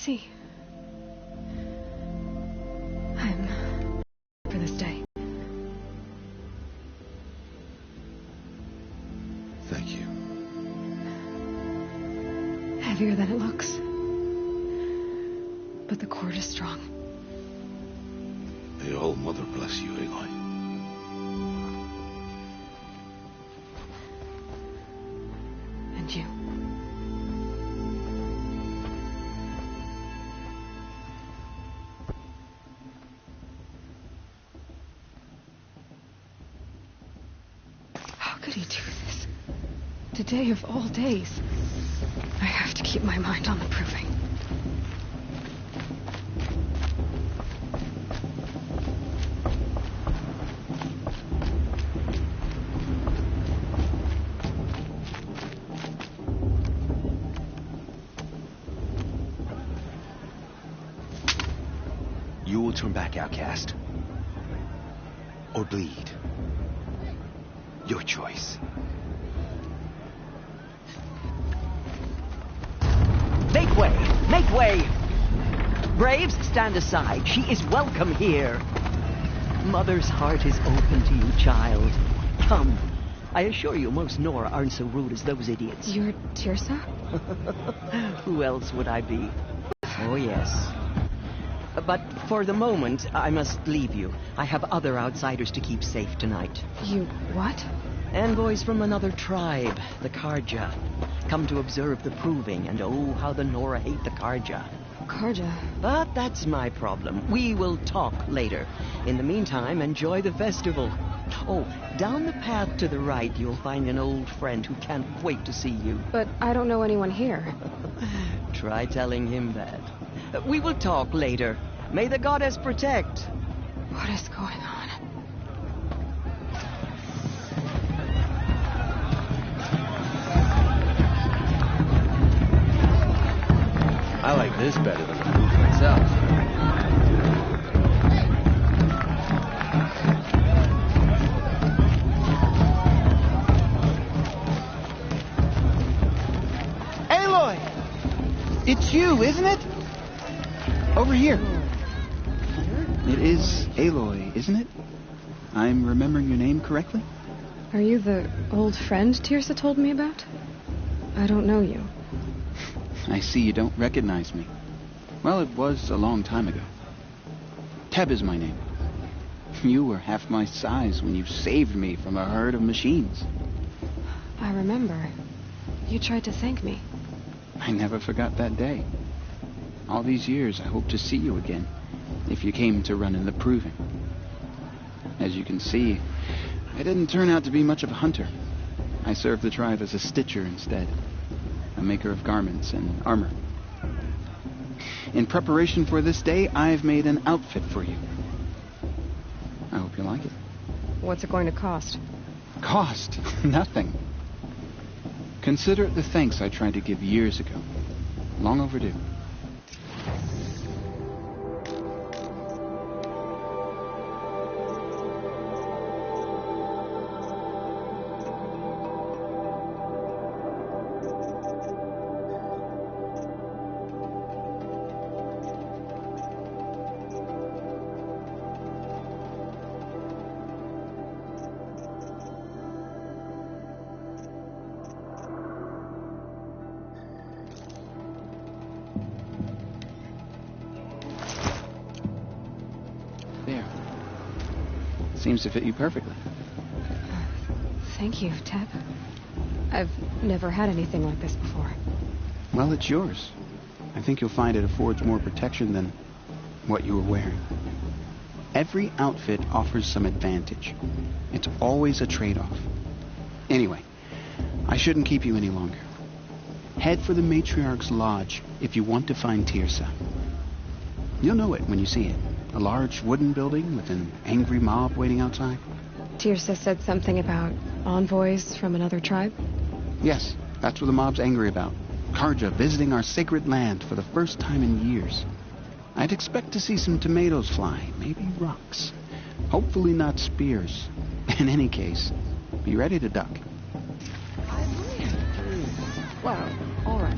see. I'm for this day. Thank you. Heavier than it looks. But the cord is strong. May All Mother bless you, Aloy. And you. How could he do this? Today of all days. I have to keep my mind on the proving. You will turn back, outcast. Or bleed. Your choice. Make way! Make way! Braves, stand aside. She is welcome here. Mother's heart is open to you, child. Come. I assure you, most Nora aren't so rude as those idiots. You're Tirsa? Who else would I be? Oh, yes. But for the moment, I must leave you. I have other outsiders to keep safe tonight. You what? Envoys from another tribe, the Karja. Come to observe the proving, and oh, how the Nora hate the Karja. Karja? But that's my problem. We will talk later. In the meantime, enjoy the festival. Oh, down the path to the right, you'll find an old friend who can't wait to see you. But I don't know anyone here. Try telling him that. We will talk later. May the goddess protect. What is going on? I like this better than the booth myself. Aloy! It's you, isn't it? Over here. It is Aloy, isn't it? I'm remembering your name correctly? Are you the old friend Tirsa told me about? I don't know you. I see you don't recognize me. Well, it was a long time ago. Teb is my name. You were half my size when you saved me from a herd of machines. I remember. You tried to thank me. I never forgot that day. All these years, I hope to see you again, if you came to run in the proving. As you can see, I didn't turn out to be much of a hunter. I served the tribe as a stitcher instead, a maker of garments and armor. In preparation for this day, I've made an outfit for you. I hope you like it. What's it going to cost? Cost? Nothing. Consider it the thanks I tried to give years ago. Long overdue. There. Seems to fit you perfectly. Thank you, Teb. I've never had anything like this before. Well, it's yours. I think you'll find it affords more protection than what you were wearing. Every outfit offers some advantage. It's always a trade-off. Anyway, I shouldn't keep you any longer. Head for the Matriarch's Lodge if you want to find Tirsa. You'll know it when you see it. A large wooden building with an angry mob waiting outside. Tirsa said something about envoys from another tribe? Yes, that's what the mob's angry about. Karja visiting our sacred land for the first time in years. I'd expect to see some tomatoes fly, maybe rocks. Hopefully not spears. In any case, be ready to duck. Well, all right.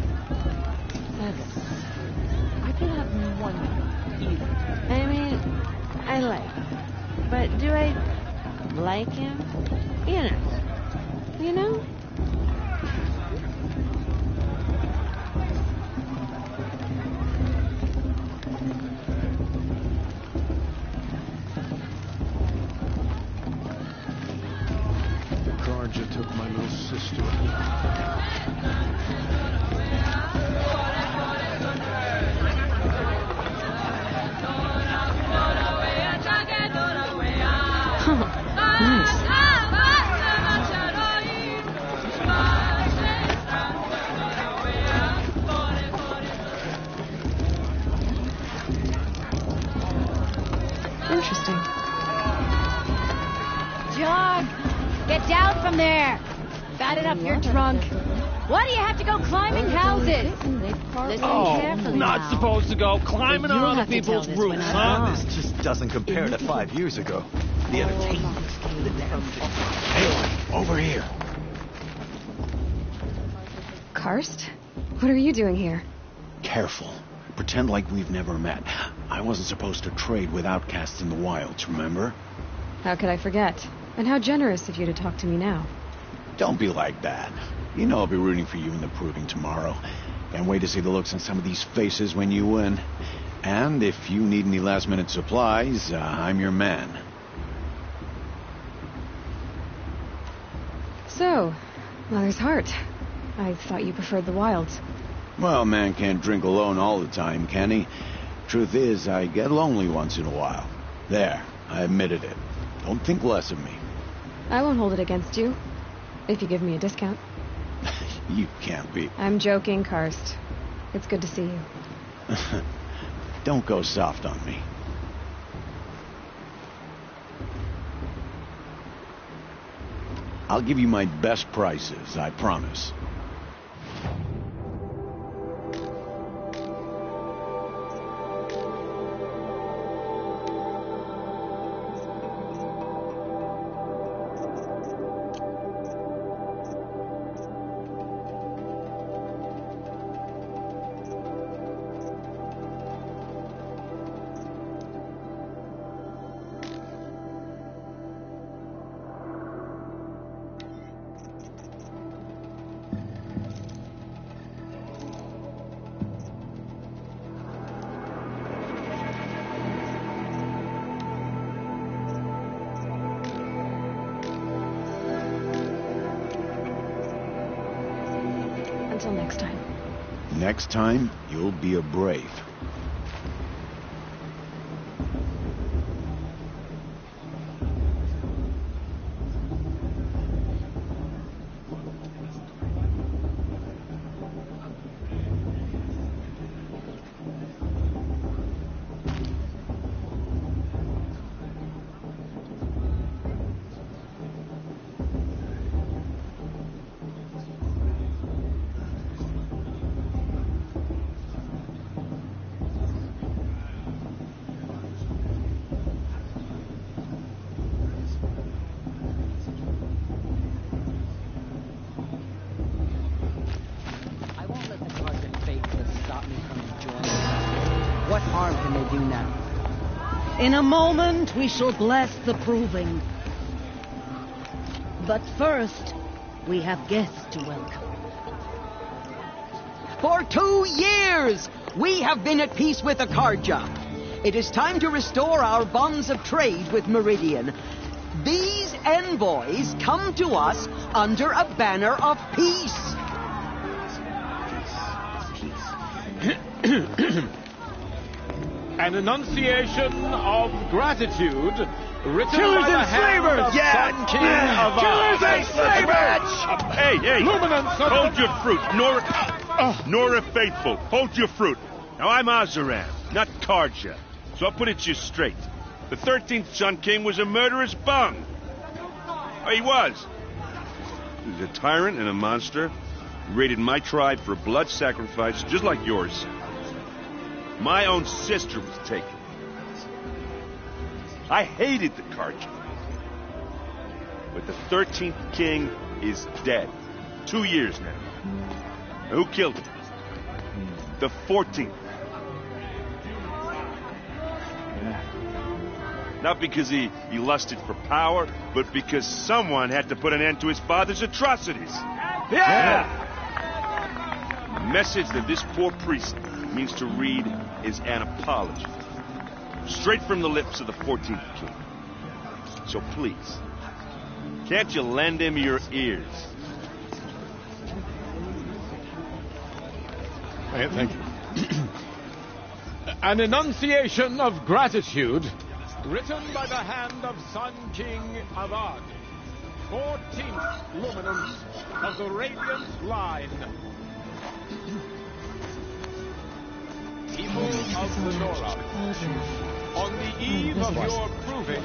I can have one either. I mean, I like him. But do I like him? You know? Karja took my little sister. Nice. Interesting. Jog! Get down from there! Fatten up your trunk. Why do you have to go climbing houses? Listen carefully not now. supposed to go climbing You'll on other have to people's tell this when roofs, I'm huh? gone. This just doesn't compare to 5 years ago. The entertainment, the damn thing. Hey, over here. Karst? What are you doing here? Careful. Pretend like we've never met. I wasn't supposed to trade with outcasts in the wilds, remember? How could I forget? And how generous of you to talk to me now. Don't be like that. You know I'll be rooting for you in the proving tomorrow. Can't wait to see the looks on some of these faces when you win. And if you need any last-minute supplies, I'm your man. So, Mother's Heart. I thought you preferred the wilds. Well, man can't drink alone all the time, can he? Truth is, I get lonely once in a while. There, I admitted it. Don't think less of me. I won't hold it against you. If you give me a discount. You can't be. I'm joking, Karst. It's good to see you. Don't go soft on me. I'll give you my best prices, I promise. Until next time. Next time, you'll be a brave. I won't let the Target faithless stop me from enjoying it. What harm can they do now? In a moment, we shall bless the proving. But first, we have guests to welcome. For 2 years, we have been at peace with Akarja. It is time to restore our bonds of trade with Meridian. These envoys come to us under a banner of peace. An enunciation of gratitude written Killers by the and hand slavers! of Yeah! Sun King of Killers and slavers! Hey, hey! Luminance of Hold the- your fruit, Nora Faithful. Hold your fruit. Now I'm Azaran, not Karja, so I'll put it just straight. The 13th Sun King was a murderous bum. Oh, he was. He was a tyrant and a monster. He raided my tribe for a blood sacrifice, just like yours. My own sister was taken. I hated the Karja. But the 13th king is dead. 2 years now. Who killed him? The 14th. Not because he lusted for power, but because someone had to put an end to his father's atrocities. Yeah! The message that this poor priest means to read is an apology. Straight from the lips of the 14th king. So please, can't you lend him your ears? Thank you. An enunciation of gratitude written by the hand of Sun King Avad, 14th luminance of the Radiant Line. People of the Nora, on the eve of your proving,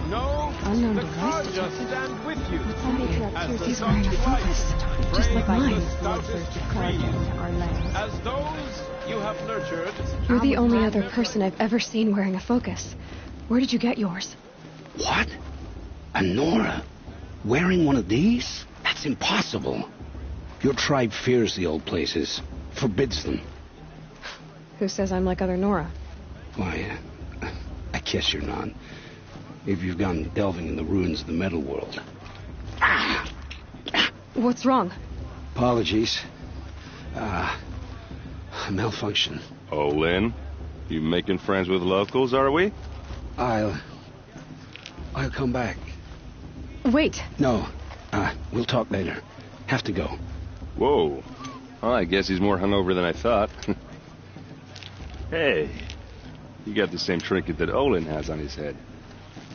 know the Karja stand with you. He's wearing a focus, just like mine. As those you have nurtured. You're the only other person I've ever seen wearing a focus. Where did you get yours? What? A Nora? Wearing one of these? That's impossible. Your tribe fears the old places, forbids them. Who says I'm like other Nora? Why, I guess you're not. If you've gone delving in the ruins of the metal world. What's wrong? Apologies. Malfunction. Oh, Lynn? You making friends with locals, are we? I'll come back. Wait. No. We'll talk later. Have to go. Whoa. Well, I guess he's more hungover than I thought. Hey, you got the same trinket that Olin has on his head.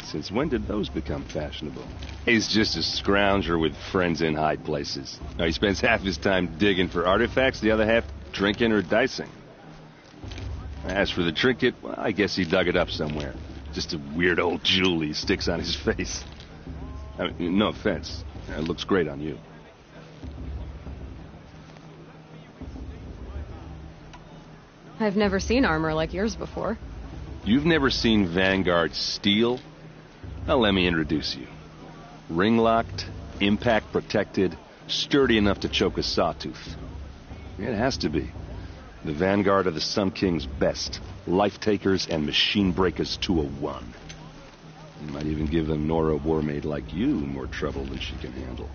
Since when did those become fashionable? He's just a scrounger with friends in high places. Now, he spends half his time digging for artifacts, the other half drinking or dicing. As for the trinket, well, I guess he dug it up somewhere. Just a weird old jewel he sticks on his face. I mean, no offense. It looks great on you. I've never seen armor like yours before. You've never seen Vanguard steel? Well, let me introduce you. Ring-locked, impact-protected, sturdy enough to choke a sawtooth. It has to be. The Vanguard of the Sun King's best. Life-takers and machine-breakers to a one. You might even give a Nora warmaid like you more trouble than she can handle.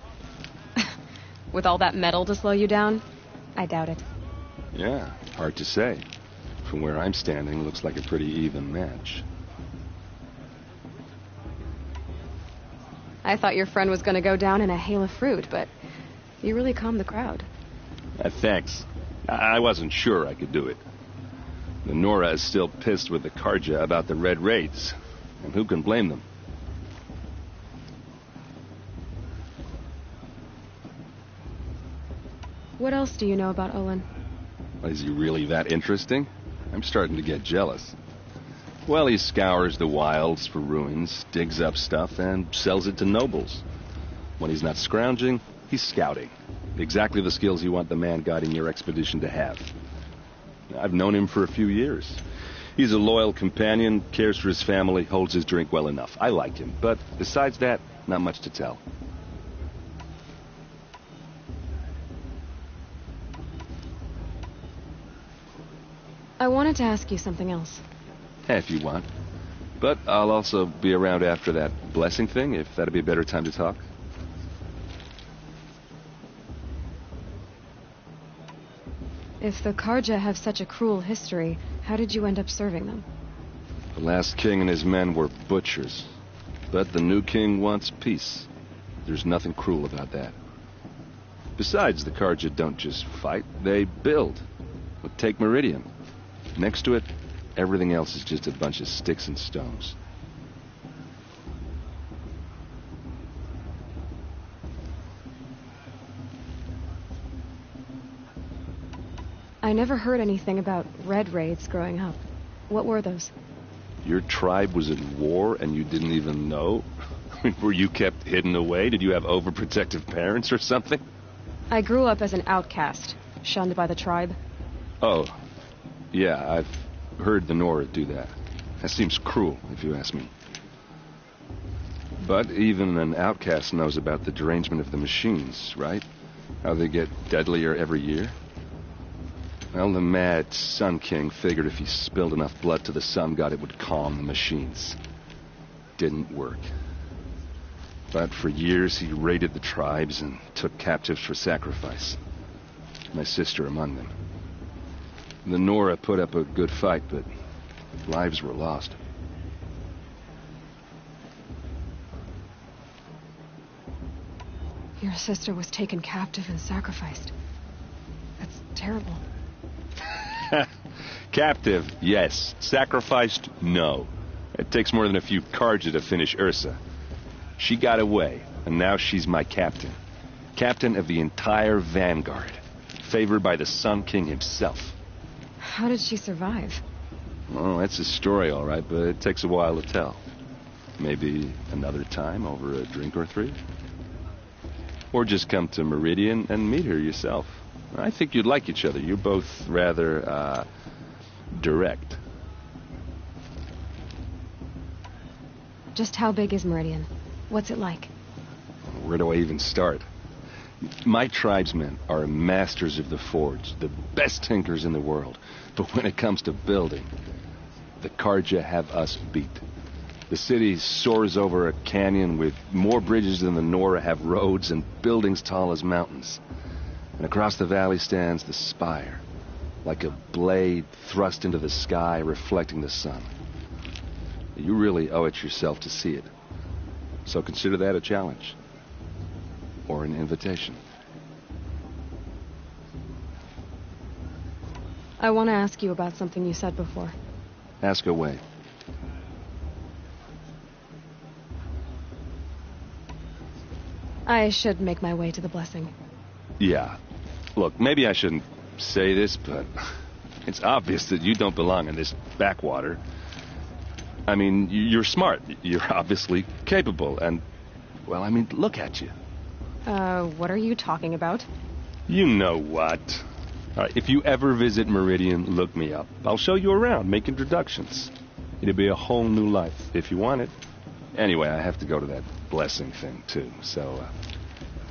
With all that metal to slow you down? I doubt it. Yeah, hard to say. From where I'm standing, looks like a pretty even match. I thought your friend was going to go down in a hail of fruit, but you really calmed the crowd. Thanks. I wasn't sure I could do it. The Nora is still pissed with the Karja about the Red Raids. And who can blame them? What else do you know about Olin? Is he really that interesting? I'm starting to get jealous. Well, he scours the wilds for ruins, digs up stuff, and sells it to nobles. When he's not scrounging, he's scouting. Exactly the skills you want the man guiding your expedition to have. I've known him for a few years. He's a loyal companion, cares for his family, holds his drink well enough. I like him, but besides that, not much to tell. I wanted to ask you something else. If you want. But I'll also be around after that blessing thing, if that'd be a better time to talk. If the Karja have such a cruel history, how did you end up serving them? The last king and his men were butchers. But the new king wants peace. There's nothing cruel about that. Besides, the Karja don't just fight, they build. But take Meridian. Next to it, everything else is just a bunch of sticks and stones. I never heard anything about Red Raids growing up. What were those? Your tribe was at war and you didn't even know? Were you kept hidden away? Did you have overprotective parents or something? I grew up as an outcast, shunned by the tribe. Oh, yeah, I've heard the Nora do that. That seems cruel, if you ask me. But even an outcast knows about the derangement of the machines, right? How they get deadlier every year. Well, the mad Sun King figured if he spilled enough blood to the Sun God, it would calm the machines. didn't work. But for years he raided the tribes and took captives for sacrifice. My sister among them. The Nora put up a good fight, but lives were lost. Your sister was taken captive and sacrificed. That's terrible. Captive, yes. Sacrificed, no. It takes more than a few Karja to finish Ursa. She got away, and now she's my captain. Captain of the entire Vanguard. Favored by the Sun King himself. How did she survive? Oh, that's a story, all right, but it takes a while to tell. Maybe another time over a drink or three? Or just come to Meridian and meet her yourself. I think you'd like each other. You're both rather, direct. Just how big is Meridian? What's it like? Where do I even start? My tribesmen are masters of the forge, the best tinkers in the world. But when it comes to building, the Karja have us beat. The city soars over a canyon with more bridges than the Nora have roads and buildings tall as mountains. And across the valley stands the spire, like a blade thrust into the sky reflecting the sun. You really owe it yourself to see it. So consider that a challenge. Or an invitation. I want to ask you about something you said before. Ask away. I should make my way to the blessing. Yeah. Look, maybe I shouldn't say this, but it's obvious that you don't belong in this backwater. I mean, you're smart. You're obviously capable, and, well, I mean, look at you. What are you talking about? You know what. All right, if you ever visit Meridian, look me up. I'll show you around, make introductions. It'll be a whole new life, if you want it. Anyway, I have to go to that blessing thing, too. So,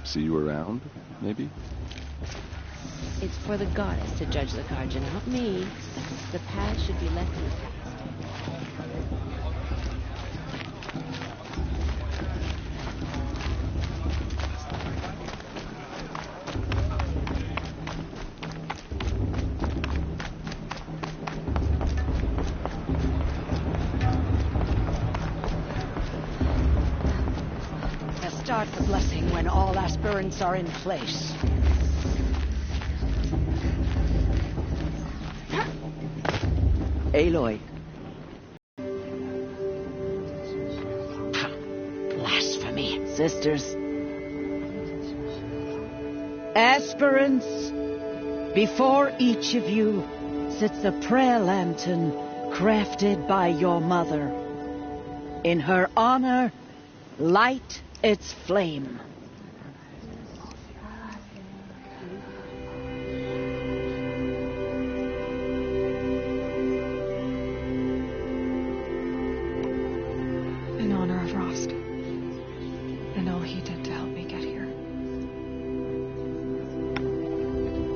see you around, maybe? It's for the goddess to judge the Karja, not me. The past should be left in the past. Start the blessing when all aspirants are in place. Aloy. Blasphemy. Sisters. Aspirants, before each of you sits a prayer lantern crafted by your mother. In her honor, light its flame. In honor of Rost. And all he did to help me get here.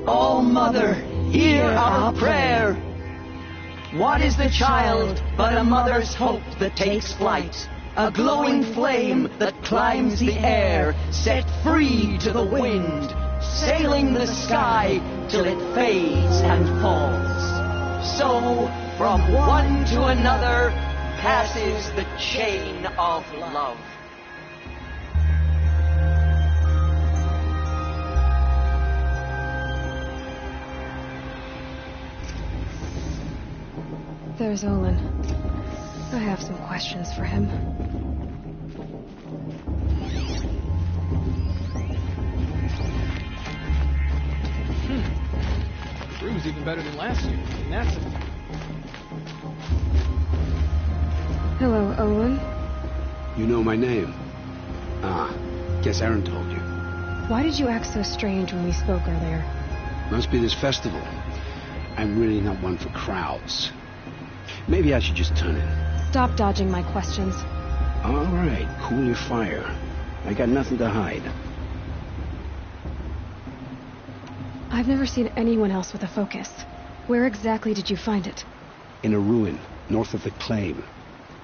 All Mother, hear our prayer. What is the child but a mother's hope that takes flight? A glowing flame that climbs the air, set free to the wind, sailing the sky till it fades and falls. So, from one to another, passes the chain of love. There's Olin. I have some questions for him. The brew's even better than last year, and that's it. Hello, Olin. You know my name? Guess Aaron told you. Why did you act so strange when we spoke earlier? Must be this festival. I'm really not one for crowds. Maybe I should just turn in. Stop dodging my questions. All right, cool your fire. I got nothing to hide. I've never seen anyone else with a focus. Where exactly did you find it? In a ruin, north of the claim.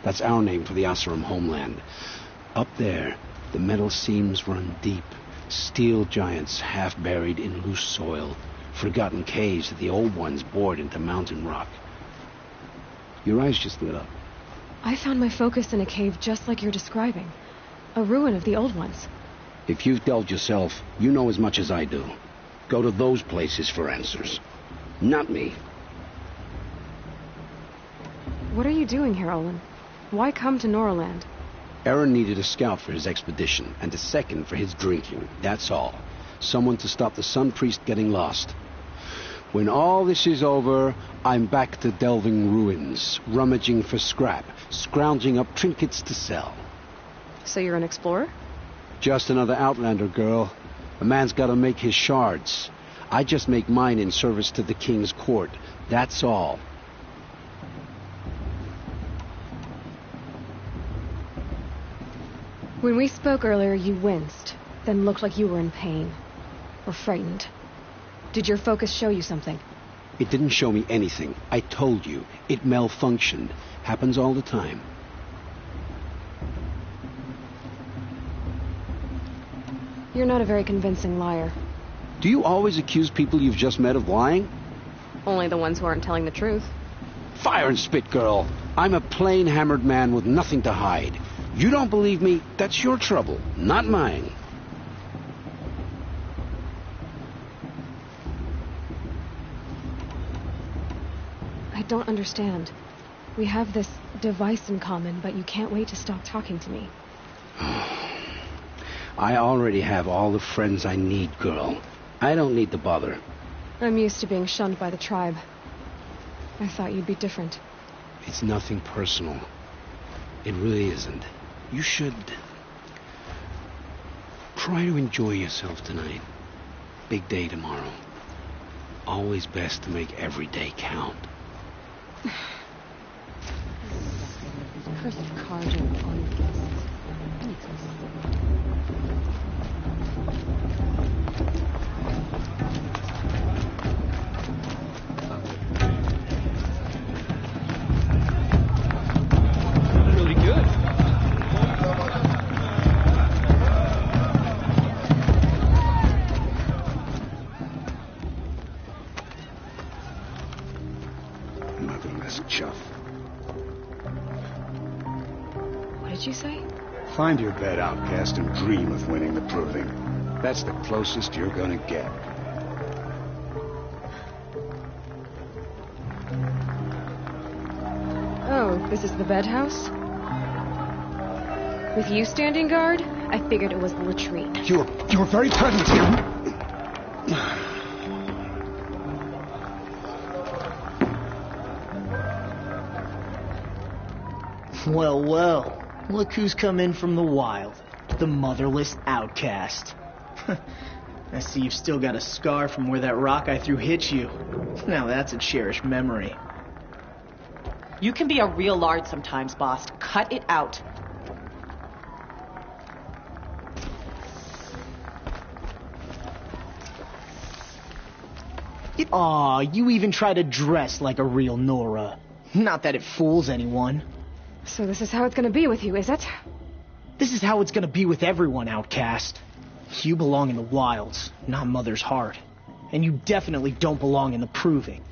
That's our name for the Oseram homeland. Up there, the metal seams run deep. Steel giants half buried in loose soil. Forgotten caves that the old ones bored into mountain rock. Your eyes just lit up. I found my focus in a cave just like you're describing. A ruin of the old ones. If you've delved yourself, you know as much as I do. Go to those places for answers. Not me. What are you doing here, Olin? Why come to Noraland? Aaron needed a scout for his expedition, and a second for his drinking. That's all. Someone to stop the Sun Priest getting lost. When all this is over, I'm back to delving ruins, rummaging for scrap, scrounging up trinkets to sell. So you're an explorer? Just another Outlander, girl. A man's gotta make his shards. I just make mine in service to the King's court. That's all. When we spoke earlier, you winced, then looked like you were in pain. Or frightened. Did your focus show you something? It didn't show me anything. I told you. It malfunctioned. Happens all the time. You're not a very convincing liar. Do you always accuse people you've just met of lying? Only the ones who aren't telling the truth. Fire and spit, girl. I'm a plain hammered man with nothing to hide. You don't believe me, that's your trouble, not mine. I don't understand. We have this device in common, but you can't wait to stop talking to me. I already have all the friends I need, girl. I don't need to bother. I'm used to being shunned by the tribe. I thought you'd be different. It's nothing personal. It really isn't. You should try to enjoy yourself tonight. Big day tomorrow. Always best to make every day count. Cursed Karja on the guests. Really good. Motherless chuff. What did you say? Find your bed, outcast, and dream of winning the proving. That's the closest you're gonna get. Oh, this is the bedhouse? With you standing guard, I figured it was the latrine. Your very presence here. Well, well. Look who's come in from the wild. The motherless outcast. I see you've still got a scar from where that rock I threw hit you. Now that's a cherished memory. You can be a real lard sometimes, boss. Cut it out. Aw, you even try to dress like a real Nora. Not that it fools anyone. So this is how it's gonna be with you, is it? This is how it's gonna be with everyone, outcast. You belong in the wilds, not Mother's Heart. And you definitely don't belong in the proving.